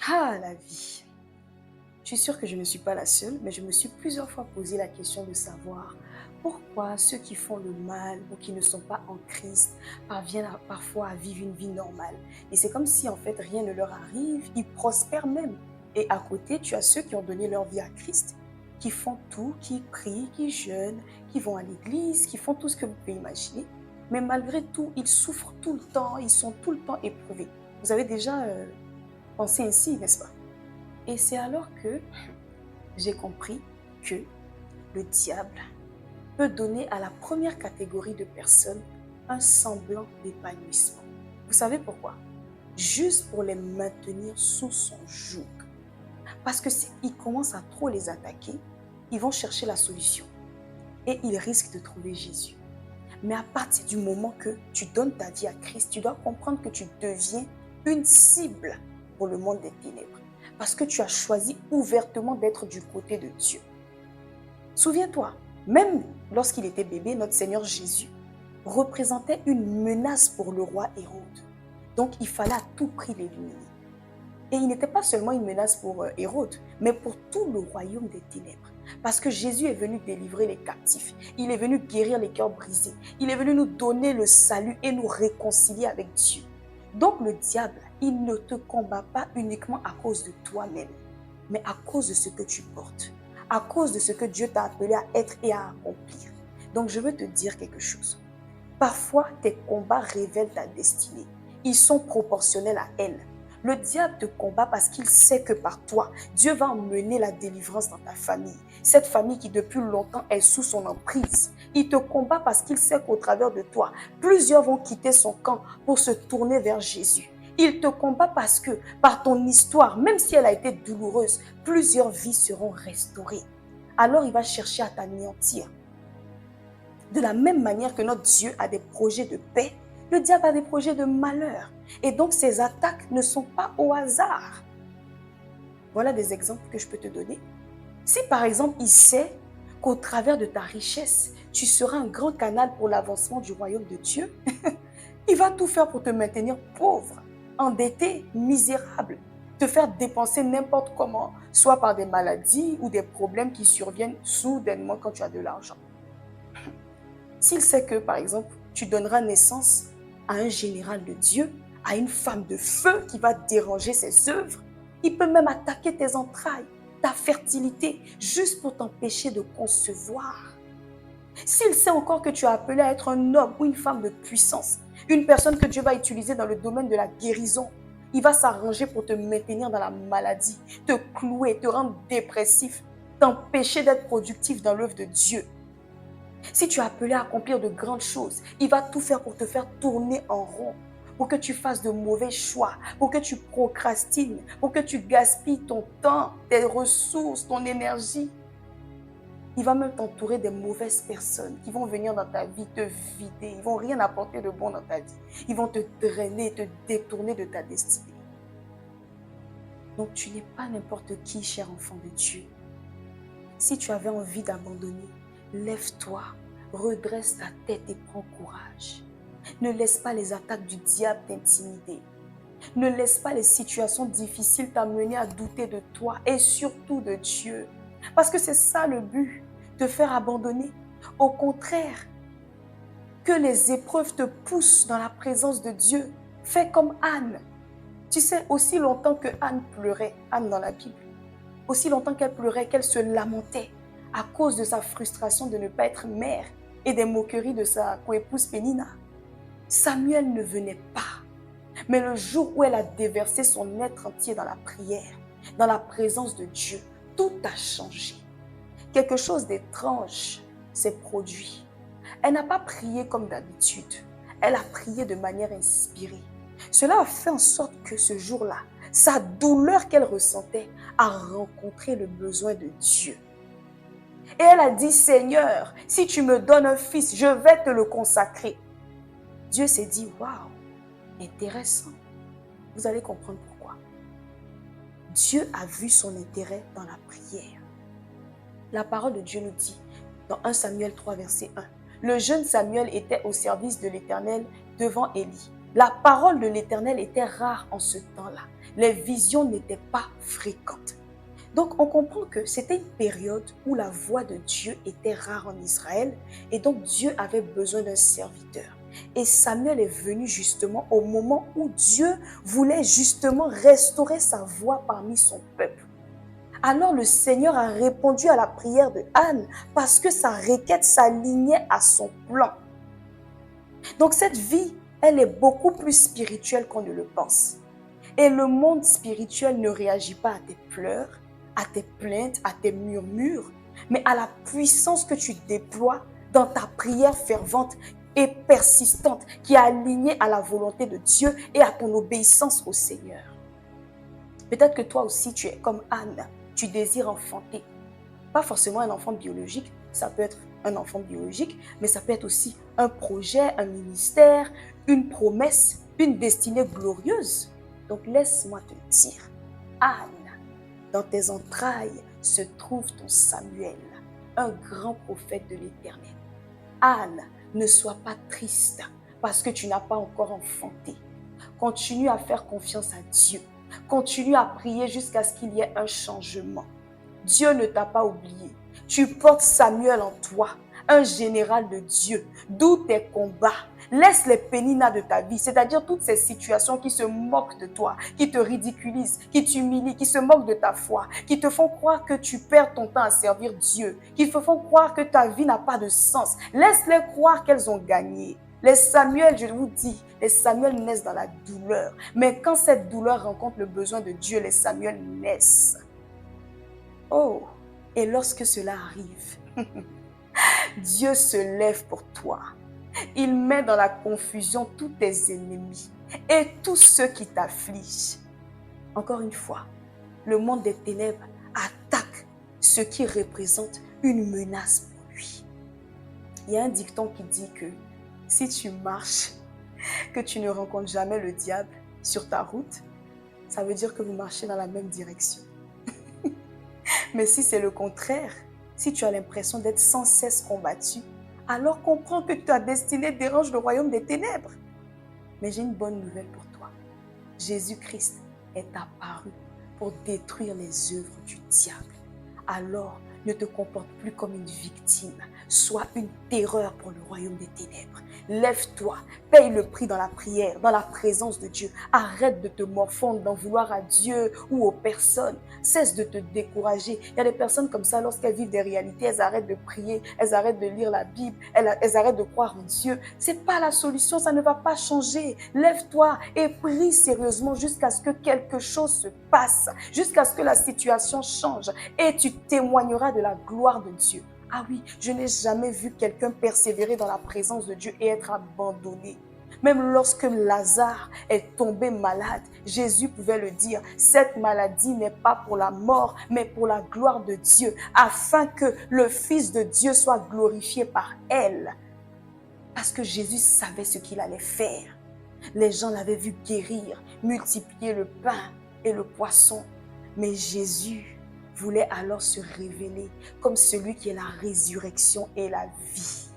Ah, la vie. Je suis sûre que je ne suis pas la seule, mais je me suis plusieurs fois posé la question de savoir pourquoi ceux qui font le mal ou qui ne sont pas en Christ parviennent parfois à vivre une vie normale. Et c'est comme si en fait rien ne leur arrive, ils prospèrent même. Et à côté, tu as ceux qui ont donné leur vie à Christ, qui font tout, qui prient, qui jeûnent, qui vont à l'église, qui font tout ce que vous pouvez imaginer. Mais malgré tout, ils souffrent tout le temps, ils sont tout le temps éprouvés. Vous avez déjà pensé ainsi, n'est-ce pas? Et c'est alors que j'ai compris que le diable peut donner à la première catégorie de personnes un semblant d'épanouissement. Vous savez pourquoi? Juste pour les maintenir sous son joug. Parce que s'ils commencent à trop les attaquer, ils vont chercher la solution et ils risquent de trouver Jésus. Mais à partir du moment que tu donnes ta vie à Christ, tu dois comprendre que tu deviens une cible pour le monde des ténèbres. Parce que tu as choisi ouvertement d'être du côté de Dieu. Souviens-toi, même lorsqu'il était bébé, notre Seigneur Jésus représentait une menace pour le roi Hérode. Donc il fallait à tout prix l'éliminer. Et il n'était pas seulement une menace pour Hérode, mais pour tout le royaume des ténèbres. Parce que Jésus est venu délivrer les captifs. Il est venu guérir les cœurs brisés. Il est venu nous donner le salut et nous réconcilier avec Dieu. Donc le diable, il ne te combat pas uniquement à cause de toi-même, mais à cause de ce que tu portes, à cause de ce que Dieu t'a appelé à être et à accomplir. Donc je veux te dire quelque chose. Parfois, tes combats révèlent ta destinée. Ils sont proportionnels à elle. Le diable te combat parce qu'il sait que par toi, Dieu va emmener la délivrance dans ta famille. Cette famille qui depuis longtemps est sous son emprise. Il te combat parce qu'il sait qu'au travers de toi, plusieurs vont quitter son camp pour se tourner vers Jésus. Il te combat parce que par ton histoire, même si elle a été douloureuse, plusieurs vies seront restaurées. Alors il va chercher à t'anéantir. De la même manière que notre Dieu a des projets de paix, le diable a des projets de malheur. Et donc, ces attaques ne sont pas au hasard. Voilà des exemples que je peux te donner. Si par exemple, il sait qu'au travers de ta richesse, tu seras un grand canal pour l'avancement du royaume de Dieu, il va tout faire pour te maintenir pauvre, endetté, misérable, te faire dépenser n'importe comment, soit par des maladies ou des problèmes qui surviennent soudainement quand tu as de l'argent. S'il sait que, par exemple, tu donneras naissance à un général de Dieu, à une femme de feu qui va déranger ses œuvres, il peut même attaquer tes entrailles, ta fertilité, juste pour t'empêcher de concevoir. S'il sait encore que tu as appelé à être un homme ou une femme de puissance, une personne que Dieu va utiliser dans le domaine de la guérison, il va s'arranger pour te maintenir dans la maladie, te clouer, te rendre dépressif, t'empêcher d'être productif dans l'œuvre de Dieu. Si tu es appelé à accomplir de grandes choses, il va tout faire pour te faire tourner en rond, pour que tu fasses de mauvais choix, pour que tu procrastines, pour que tu gaspilles ton temps, tes ressources, ton énergie. Il va même t'entourer des mauvaises personnes qui vont venir dans ta vie te vider. Ils ne vont rien apporter de bon dans ta vie. Ils vont te drainer, te détourner de ta destinée. Donc tu n'es pas n'importe qui, cher enfant de Dieu. Si tu avais envie d'abandonner, lève-toi, redresse ta tête et prends courage. Ne laisse pas les attaques du diable t'intimider. Ne laisse pas les situations difficiles t'amener à douter de toi et surtout de Dieu. Parce que c'est ça le but, te faire abandonner. Au contraire, que les épreuves te poussent dans la présence de Dieu. Fais comme Anne. Tu sais, aussi longtemps que Anne pleurait, Anne dans la Bible, aussi longtemps qu'elle pleurait, qu'elle se lamentait à cause de sa frustration de ne pas être mère et des moqueries de sa coépouse Pénina, Samuel ne venait pas. Mais le jour où elle a déversé son être entier dans la prière, dans la présence de Dieu, tout a changé. Quelque chose d'étrange s'est produit. Elle n'a pas prié comme d'habitude. Elle a prié de manière inspirée. Cela a fait en sorte que ce jour-là, sa douleur qu'elle ressentait a rencontré le besoin de Dieu. Et elle a dit, Seigneur, si tu me donnes un fils, je vais te le consacrer. Dieu s'est dit, waouh, intéressant. Vous allez comprendre pourquoi. Dieu a vu son intérêt dans la prière. La parole de Dieu nous dit, dans 1 Samuel 3, verset 1, le jeune Samuel était au service de l'Éternel devant Élie. La parole de l'Éternel était rare en ce temps-là. Les visions n'étaient pas fréquentes. Donc, on comprend que c'était une période où la voix de Dieu était rare en Israël et donc Dieu avait besoin d'un serviteur. Et Samuel est venu justement au moment où Dieu voulait justement restaurer sa voix parmi son peuple. Alors le Seigneur a répondu à la prière de Anne parce que sa requête s'alignait à son plan. Donc cette vie, elle est beaucoup plus spirituelle qu'on ne le pense. Et le monde spirituel ne réagit pas à tes pleurs, à tes plaintes, à tes murmures, mais à la puissance que tu déploies dans ta prière fervente et persistante qui est alignée à la volonté de Dieu et à ton obéissance au Seigneur. Peut-être que toi aussi, tu es comme Anne, tu désires enfanter. Pas forcément un enfant biologique, ça peut être un enfant biologique, mais ça peut être aussi un projet, un ministère, une promesse, une destinée glorieuse. Donc laisse-moi te dire, Anne, dans tes entrailles se trouve ton Samuel, un grand prophète de l'Éternel. Anne, ne sois pas triste parce que tu n'as pas encore enfanté. Continue à faire confiance à Dieu. Continue à prier jusqu'à ce qu'il y ait un changement. Dieu ne t'a pas oublié. Tu portes Samuel en toi, un général de Dieu, d'où tes combats. Laisse les péninas de ta vie, c'est-à-dire toutes ces situations qui se moquent de toi, qui te ridiculisent, qui t'humilient, qui se moquent de ta foi, qui te font croire que tu perds ton temps à servir Dieu, qui te font croire que ta vie n'a pas de sens. Laisse-les croire qu'elles ont gagné. Les Samuel, je vous dis, les Samuel naissent dans la douleur. Mais quand cette douleur rencontre le besoin de Dieu, les Samuel naissent. Oh, et lorsque cela arrive, Dieu se lève pour toi. Il met dans la confusion tous tes ennemis et tous ceux qui t'affligent. Encore une fois, le monde des ténèbres attaque ce qui représente une menace pour lui. Il y a un dicton qui dit que si tu marches, que tu ne rencontres jamais le diable sur ta route, ça veut dire que vous marchez dans la même direction. Mais si c'est le contraire, si tu as l'impression d'être sans cesse combattu, alors comprends que ta destinée dérange le royaume des ténèbres. Mais j'ai une bonne nouvelle pour toi. Jésus-Christ est apparu pour détruire les œuvres du diable. Alors, ne te comporte plus comme une victime. Sois une terreur pour le royaume des ténèbres. Lève-toi, paye le prix dans la prière, dans la présence de Dieu. Arrête de te morfondre, d'en vouloir à Dieu ou aux personnes. Cesse de te décourager. Il y a des personnes comme ça, lorsqu'elles vivent des réalités, elles arrêtent de prier, elles arrêtent de lire la Bible, elles arrêtent de croire en Dieu. Ce n'est pas la solution, ça ne va pas changer. Lève-toi et prie sérieusement jusqu'à ce que quelque chose se passe, jusqu'à ce que la situation change et tu témoigneras de la gloire de Dieu. Ah oui, je n'ai jamais vu quelqu'un persévérer dans la présence de Dieu et être abandonné. Même lorsque Lazare est tombé malade, Jésus pouvait le dire, cette maladie n'est pas pour la mort, mais pour la gloire de Dieu, afin que le Fils de Dieu soit glorifié par elle. Parce que Jésus savait ce qu'il allait faire. Les gens l'avaient vu guérir, multiplier le pain et le poisson. Mais Jésus voulait alors se révéler comme celui qui est la résurrection et la vie.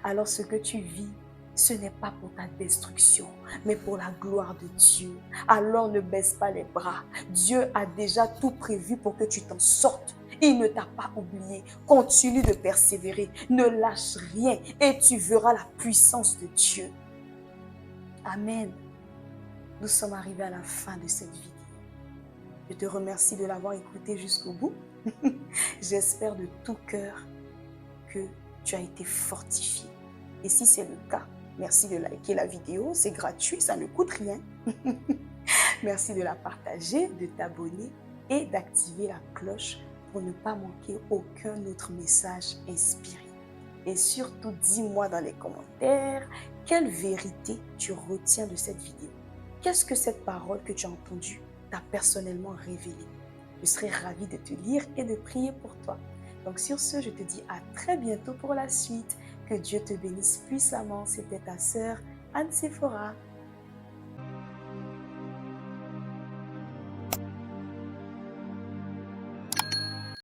Alors ce que tu vis, ce n'est pas pour ta destruction, mais pour la gloire de Dieu. Alors ne baisse pas les bras. Dieu a déjà tout prévu pour que tu t'en sortes. Il ne t'a pas oublié. Continue de persévérer. Ne lâche rien et tu verras la puissance de Dieu. Amen. Nous sommes arrivés à la fin de cette vidéo. Je te remercie de l'avoir écouté jusqu'au bout. J'espère de tout cœur que tu as été fortifié. Et si c'est le cas, merci de liker la vidéo. C'est gratuit, ça ne coûte rien. Merci de la partager, de t'abonner et d'activer la cloche pour ne pas manquer aucun autre message inspiré. Et surtout, dis-moi dans les commentaires quelle vérité tu retiens de cette vidéo. Qu'est-ce que cette parole que tu as entendue t'a personnellement révélé? Je serai ravie de te lire et de prier pour toi. Donc sur ce, je te dis à très bientôt pour la suite. Que Dieu te bénisse puissamment. C'était ta sœur Anne Sephora.